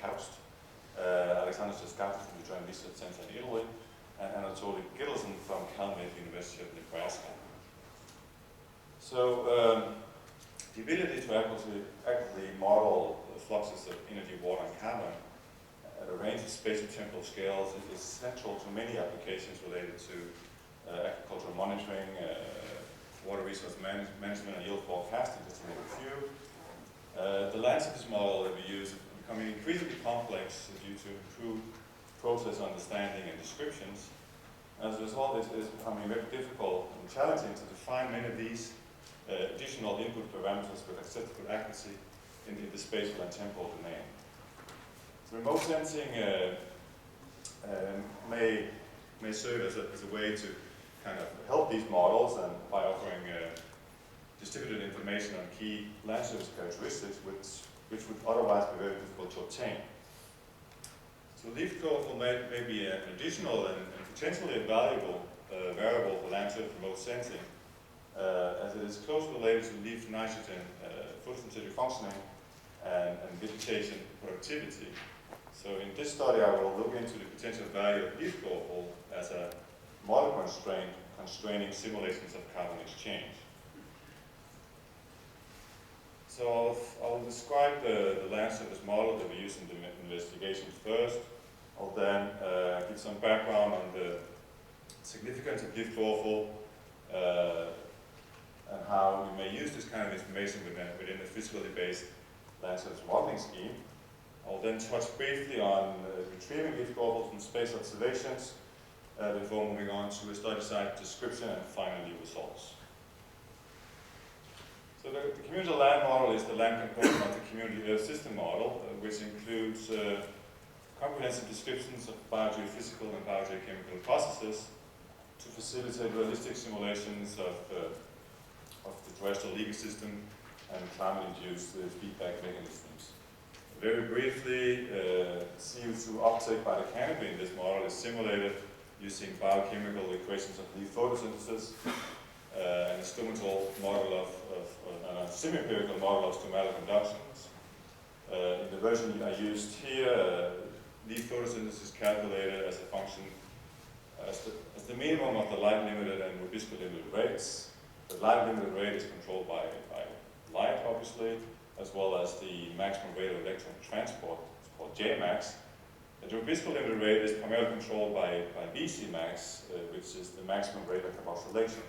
Kaust, Alexander Staskakis from the Joint Research Center in Italy, and Anatoly Gitelson from Calumet University of Nebraska. So the ability to accurately model the fluxes of energy, water, and carbon at a range of spatial-temporal scales is central to many applications related to agricultural monitoring, water resource management, and yield forecasting, just to name a few. The land surface model that we use is becoming increasingly complex due to improved process understanding and descriptions. As a result, it is becoming very difficult and challenging to define many of these additional input parameters with acceptable accuracy in the spatial and temporal domain. So remote sensing may serve as a way to kind of help these models, and by offering distributed information on key land surface characteristics which would otherwise be very difficult to obtain. So leaf chlorophyll may be an additional and potentially a valuable variable for land surface remote sensing, as it is closely related to leaf nitrogen photosynthetic functioning and vegetation productivity. So in this study, I will look into the potential value of leaf chlorophyll as a model constraint constraining simulations of carbon exchange. So I'll describe the land surface model that we use in the investigation first. I'll then give some background on the significance of leaf chlorophyll and how we may use this kind of information within a physically based land surface modeling scheme. I'll then touch briefly on retrieving leaf chlorophyll from space observations before moving on to a study site description and finally results. So the community land model is the land component of the community Earth system model, which includes comprehensive descriptions of biogeophysical and biogeochemical processes to facilitate realistic simulations of the terrestrial ecosystem and climate-induced feedback mechanisms. Very briefly, CO2 uptake by the canopy in this model is simulated using biochemical equations of leaf photosynthesis and a stomatal model a semi-empirical model of stomatal conductions. In the version I used here, leaf photosynthesis is calculated as a function as the minimum of the light-limited and rubisco-limited rates. The light-limited rate is controlled by light, obviously, as well as the maximum rate of electron transport, it's called Jmax. The rubisco-limited rate is primarily controlled by Bcmax, which is the maximum rate of carboxylation.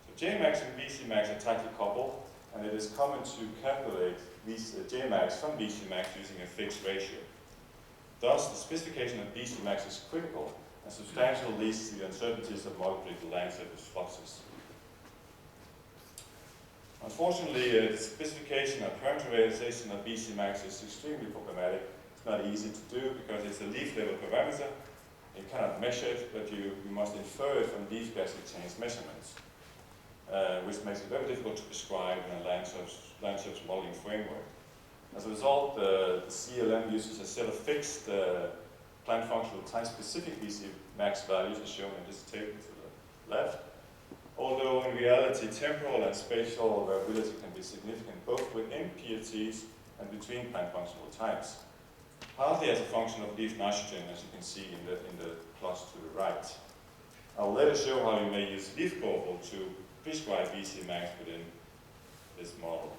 So Jmax and Bcmax are tightly coupled, and it is common to calculate these Jmax from Bcmax using a fixed ratio. Thus, the specification of Bcmax is critical and substantially leads to the uncertainties of molecular land surface fluxes. Unfortunately, the specification of parameterization of Bcmax is extremely problematic. It's not easy to do because it's a leaf level parameter. You cannot measure it, but you must infer it from leaf gas exchange measurements, which makes it very difficult to prescribe in a land surface modeling framework. As a result, the CLM uses a set of fixed plant functional time-specific Bcmax values, as shown in this table to the left. Although in reality, temporal and spatial variability can be significant both within PFTs and between plant functional types, partly as a function of leaf nitrogen, as you can see in the plots to the right. I will later show how you may use leaf chlorophyll to prescribe Bcmax within this model.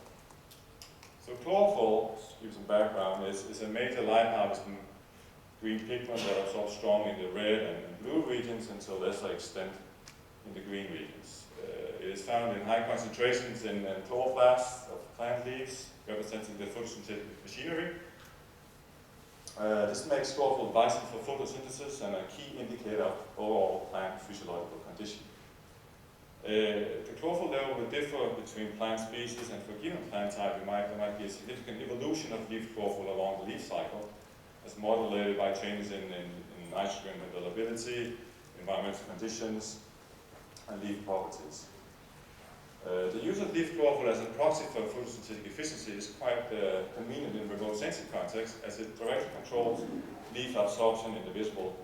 So chlorophyll, to give some background, is a major light harvesting green pigment that absorbs strongly in the red and blue regions and to a lesser extent in the green regions. It is found in high concentrations in chloroplasts of plant leaves, representing the photosynthetic machinery. This makes chlorophyll vital for photosynthesis and a key indicator of overall plant physiological condition. The chlorophyll level will differ between plant species, and for a given plant type, there might be a significant evolution of leaf chlorophyll along the leaf cycle, as modulated by changes in nitrogen availability, environmental conditions, and leaf properties. The use of leaf chlorophyll as a proxy for photosynthetic efficiency is quite convenient in remote sensing context, as it directly controls leaf absorption in the visible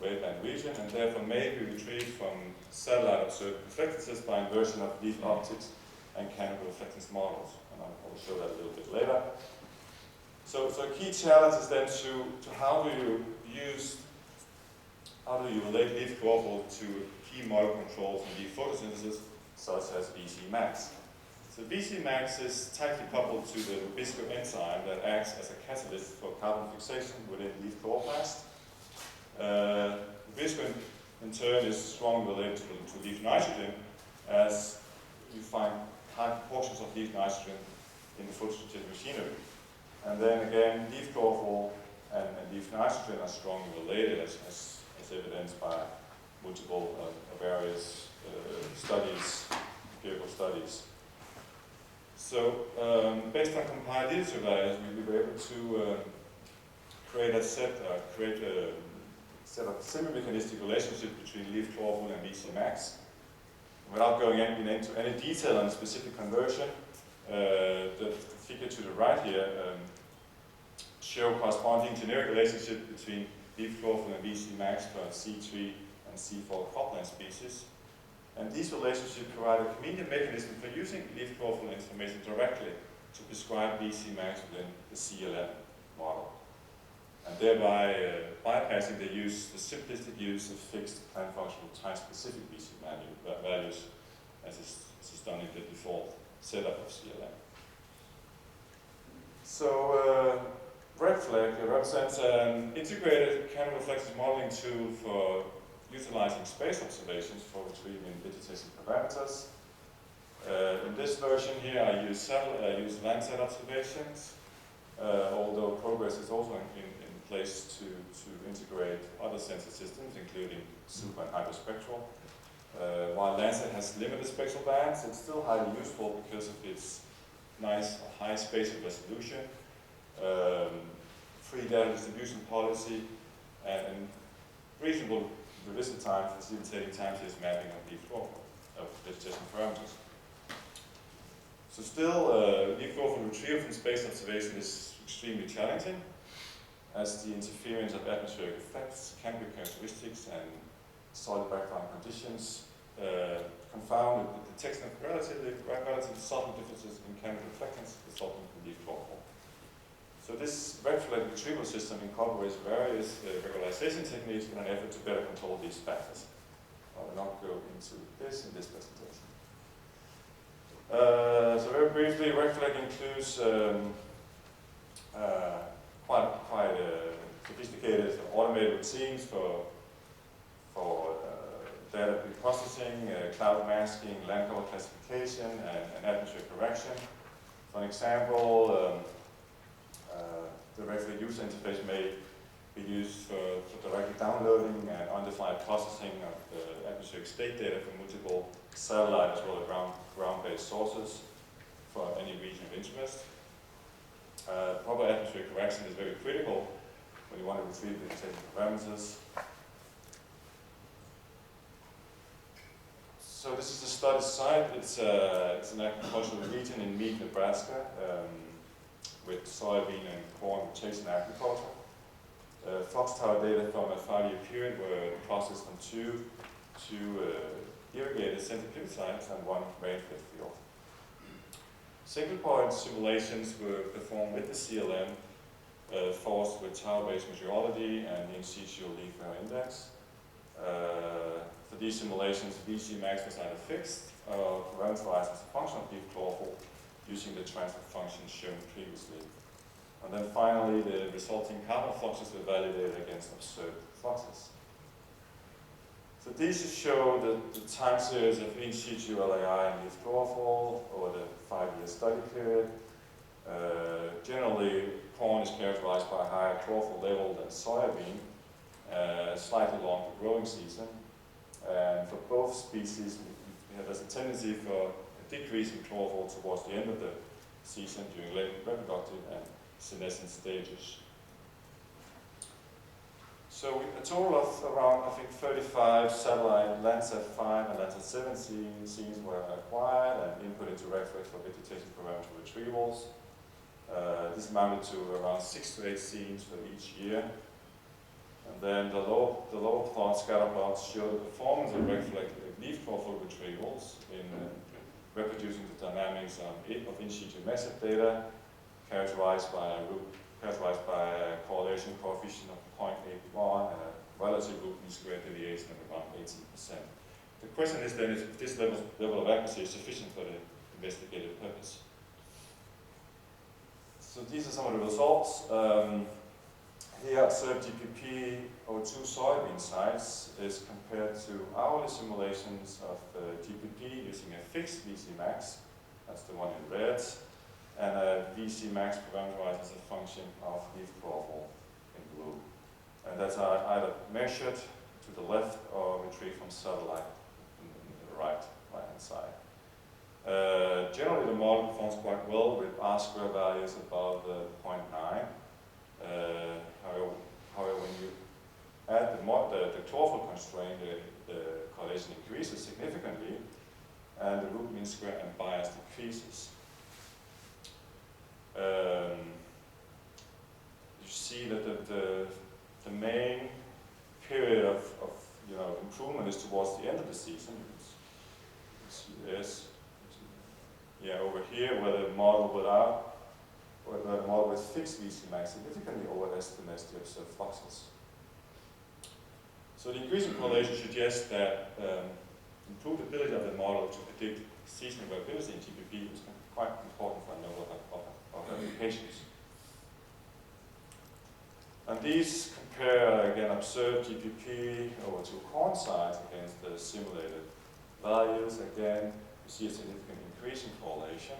waveband region, and therefore may be retrieved from satellite observed reflectances by inversion of leaf optics and canopy reflectance models. And I will show that a little bit later. So a key challenge is then to how do you relate leaf chlorophyll to key model controls in leaf photosynthesis, such as VC-Max. So VC-Max is tightly coupled to the Rubisco enzyme that acts as a catalyst for carbon fixation within leaf chloroplast. Rubisco in turn is strongly related to leaf nitrogen, as you find high proportions of leaf nitrogen in the photosynthetic machinery. And then again, leaf chlorophyll and leaf nitrogen are strongly related, as evidenced by multiple various studies, empirical studies. So, based on compiled literature values, we were able to create a set of semi-mechanistic relationship between leaf chlorophyll and VC-Max. Without going into any detail on the specific conversion, the figure to the right here show corresponding generic relationship between leaf chlorophyll and VC-Max for C3 and C4 cropland species. And these relationships provide a convenient mechanism for using leaf chlorophyll information directly to prescribe VC-Max within the CLM model, and thereby bypassing the simplistic use of fixed plant functional time-specific VC values, as is done in the default setup of CLM. So, red flag represents an integrated canal-reflexive modeling tool for utilizing space observations for retrieving vegetation parameters. In this version here, I use Landsat observations, although progress is also in place to integrate other sensor systems, including super and hyperspectral. While Landsat has limited spectral bands, it's still highly useful because of its nice high spatial resolution, free data distribution policy, and reasonable revision time facilitating time series mapping of leaf chlorophyll of vegetation parameters. So still, leaf chlorophyll retrieval from space observation is extremely challenging, as the interference of atmospheric effects, chemical characteristics, and solid background conditions confound the detection of relatively subtle differences in chemical reflectance resulting from leaf chlorophyll. So this red flag retrieval system incorporates various regularization techniques in an effort to better control these factors. I will not go into this in this presentation. So very briefly, red flag includes quite sophisticated automated routines for data processing, cloud masking, land cover classification, and atmosphere correction. For an example, the regular user interface may be used for directly downloading and undefined processing of the atmospheric state data from multiple satellite as well as ground-based sources for any region of interest. Proper atmospheric correction is very critical when you want to retrieve the vegetation parameters. So this is the study site. It's an agricultural region in Mead, Nebraska, with soybean and corn rotation agriculture. Foxtower data from a 5-year period were processed from two irrigated centrifugal sites and one rainfed field. Single-point simulations were performed with the CLM, forced with tower-based meteorology and in-situ leaf wear index. For these simulations, VC-Max was either fixed or parameterized as a function of leaf chlorophyll using the transfer function shown previously. And then finally, the resulting carbon fluxes were validated against observed fluxes. So these show the time series of in-situ LAI and leaf chlorophyll over the 5-year study period. Generally, corn is characterized by a higher chlorophyll level than soybean, slightly longer growing season. And for both species, there's a tendency for a decrease in chlorophyll towards the end of the season during late reproductive and senescent stages. So a total of around, I think, 35 satellite Landsat 5 and Landsat 7 scenes were acquired and input into RegFlex for vegetation parameter retrievals. This amounted to around 6 to 8 scenes for each year. And then the lower plots, scatter plots, show the performance of RegFlex leaf chlorophyll retrievals in reproducing the dynamics of in-situ method data, characterized by characterized by a correlation coefficient of 0.81 and a relative root mean square deviation of around 18%. The question is then if this level of accuracy is sufficient for the investigated purpose. So these are some of the results. Here, observed GPP02 soybean size is compared to hourly simulations of GPP using a fixed VC max, that's the one in red, and a VC max parameterized as a function of leaf chlorophyll in blue. And that's either measured to the left or retrieved from satellite in the right-hand side. Generally, the model performs quite well with R-square values above 0.9. However, when you add the chlorophyll constraint, the correlation increases significantly, and the root mean square and bias decreases. You see that the main period of improvement is towards the end of the season. Yes. Yeah, over here, where the model with fixed VC max significantly overestimates the observed fluxes. So the increasing correlation suggests that improved ability of the model to predict seasonal variability in GPP is quite important for a number of applications. And these compare, again, observed GPP over 2 corn sites against the simulated values. Again, you see a significant increase in correlation,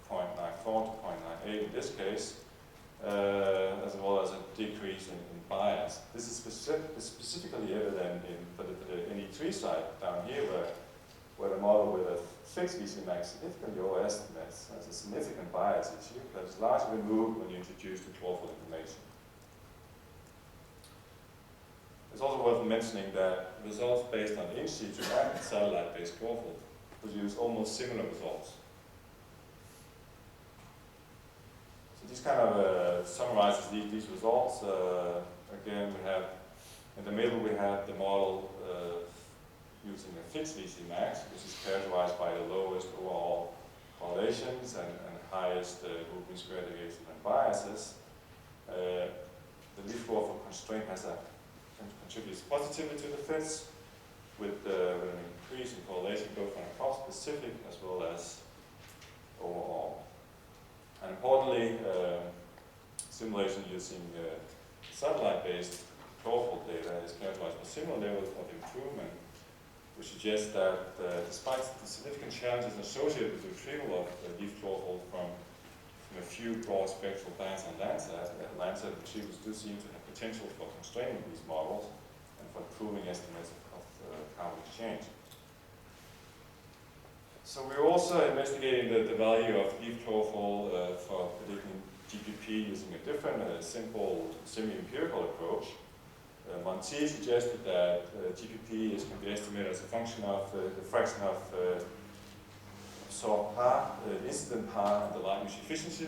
0.94 to 0.98 in this case, as well as a decrease in bias. This is specifically evident for the NE3 site down here, where the model with a fixed VC max significantly overestimates. There's a significant bias issue that's largely removed when you introduce the chlorophyll information. It's also worth mentioning that results based on in situ and satellite-based chlorophyll produce almost similar results. So this kind of summarizes these results. Again, we have, in the middle we have the model using a fixed VC max, which is characterized by the lowest overall correlations and highest root mean square deviation and biases. The leaf chlorophyll constraint contributes positively to the fits with an increase in correlation both on a crop-specific as well as overall. And importantly, simulation using satellite-based chlorophyll data is characterized by similar levels of improvement, which suggests that despite the significant challenges associated with the retrieval of leaf chlorophyll from a few broad spectral bands on Landsat retrievers do seem to have potential for constraining these models and for improving estimates of carbon exchange. So we're also investigating the value of leaf chlorophyll for predicting GPP using a different, simple, semi-empirical approach. Monti suggested that GPP can be estimated as a function of the fraction of absorbed par, the incident par, and the light emission efficiency.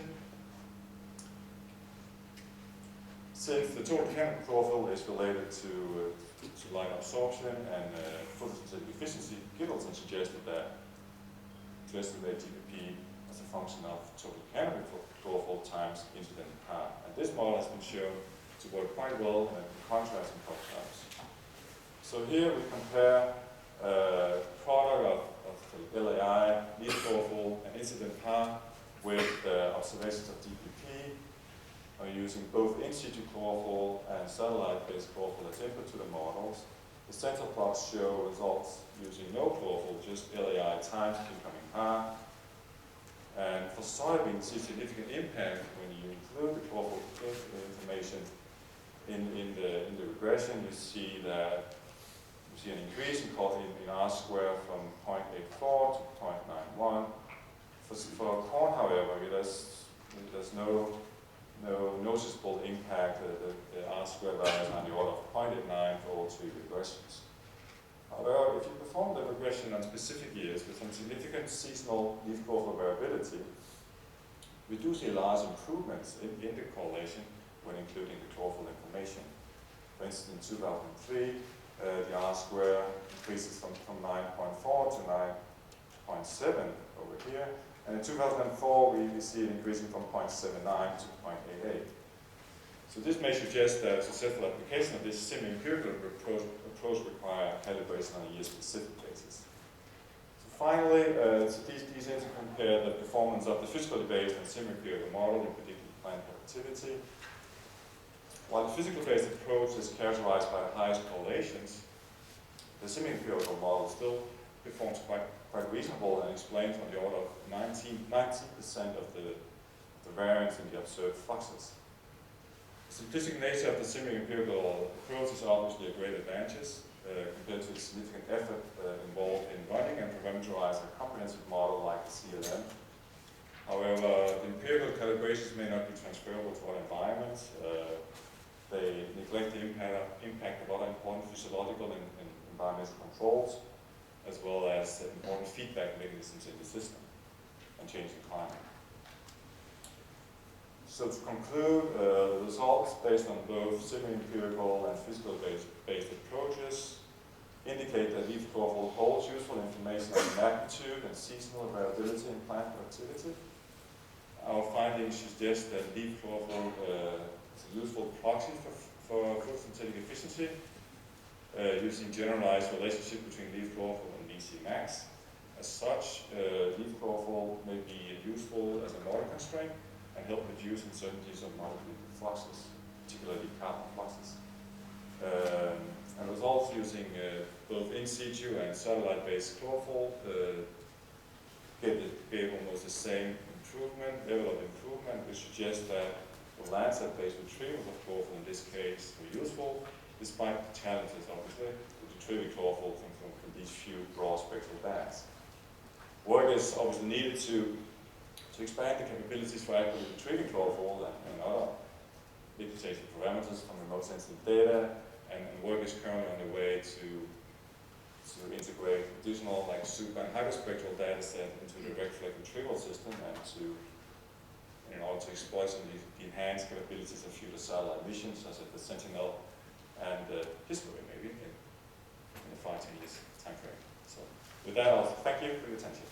Since the total chemical chlorophyll is related to light absorption and photosynthetic efficiency, Gittleson suggested that to estimate GPP as a function of total chemical chlorophyll times incident par. And this model has been shown to work quite well in contrasting crop types. So here we compare product of LAI, leaf chlorophyll, and incident par with observations of GPP using both in situ chlorophyll and satellite-based chlorophyll as input to the models. The central plots show results using no chlorophyll, just LAI times incoming par. And for soybeans, see significant impact when you include the chlorophyll information in the regression. You see that you see an increase in R square from 0.84 to 0.91. For corn, however, there's no noticeable impact. The R square values on the order of 0.89 for all 3 regressions. However, if you perform the regression on specific years with some significant seasonal leaf chlorophyll variability, we do see large improvements in the correlation when including the chlorophyll information. For instance, in 2003, the R square increases from 9.4 to 9.7 over here, And in 2004, we see it increasing from 0.79 to 0.88. So this may suggest that a successful application of this semi-empirical approach require calibration on a year-specific basis. So finally, so these aims to compare the performance of the physically based and semi-empirical model in predicting plant productivity. While the physical-based approach is characterized by the highest correlations, the semi-empirical model still performs quite reasonable and explains on the order of 90% of the variance in the observed fluxes. The simplistic nature of the semi-empirical approach is obviously a great advantage compared to the significant effort involved in running and parameterize a comprehensive model like the CLM. However, the empirical calibrations may not be transferable to other environments. They neglect the impact of other important physiological and environmental controls, as well as important feedback mechanisms in the system and changing climate. So to conclude, the results based on both semi-empirical and physical-based approaches indicate that leaf chlorophyll holds useful information on magnitude and seasonal variability in plant productivity. Our findings suggest that leaf chlorophyll is a useful proxy for photosynthetic efficiency, using generalized relationship between leaf chlorophyll and VC max. As such, leaf chlorophyll may be useful as a model constraint and help reduce uncertainties of molecular fluxes, particularly carbon fluxes. And results using both in situ and satellite-based chlorophyll gave almost the same level of improvement, which suggests that the Lancet-based retrievals of chlorophyll in this case were useful, despite the challenges, obviously, with retrieving chlorophyll from these few broad spectral bands. Work is obviously needed to expand the capabilities for accurately retrieving chlorophyll and other vegetation parameters from remote sensitive data, and work is currently on the way to integrate additional super and hyperspectral data set into the direct flag retrieval system, and in order to exploit some of the enhanced capabilities of future satellite missions, such as the Sentinel and Houborg, maybe in the 5-10 years time frame. So with that, I'll thank you for your attention.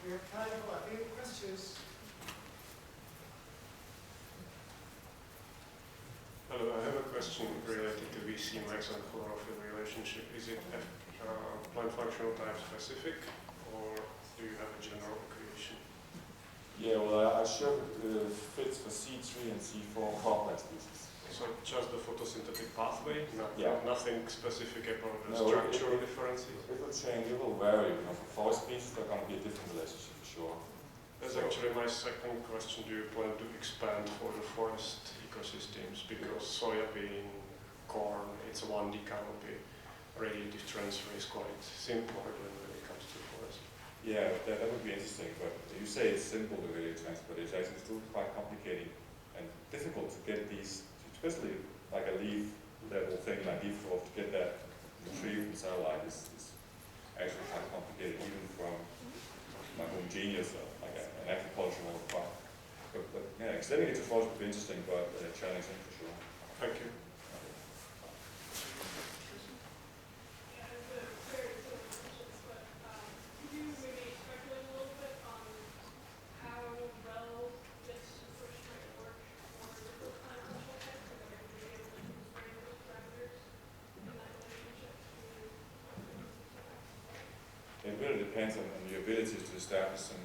We have time for a few questions. Hello, I have a question related to VC max and chlorophyll relationship. Is it plant functional type specific, or do you have a general equation? Yeah, well, I showed it fits for C3 and C4 cropland species. So just the photosynthetic pathway, nothing specific about the structural differences? It will change, it will vary. For forest species, there's going to be a different relationship for sure. That's actually my second question. Do you plan to expand for the forest ecosystems? Because soya bean, corn, it's a 1D canopy. Radiative transfer is quite simple when it comes to forest. Yeah, that would be interesting, but you say it's simple, the radiative transfer, but it's actually still quite complicated and difficult to get these, especially like a leaf level thing like leaf growth, to get that retrieved from satellite is actually quite complicated, even from like homogeneous, like an agricultural crop. But yeah, extending it to forest would be interesting, but challenging for sure. Thank you. It really depends on the ability to establish some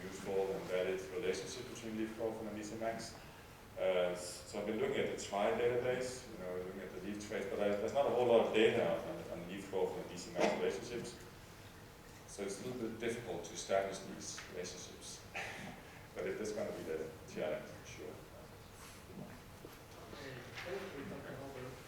useful and valid relationship between leaf chlorophyll and VC-max. So I've been looking at the TRI database, looking at the leaf trace, but there's not a whole lot of data on leaf chlorophyll and VC-max relationships. So it's a little bit difficult to establish these relationships. But there's going to be the challenge, for sure. Okay, thank you, Dr. Houborg.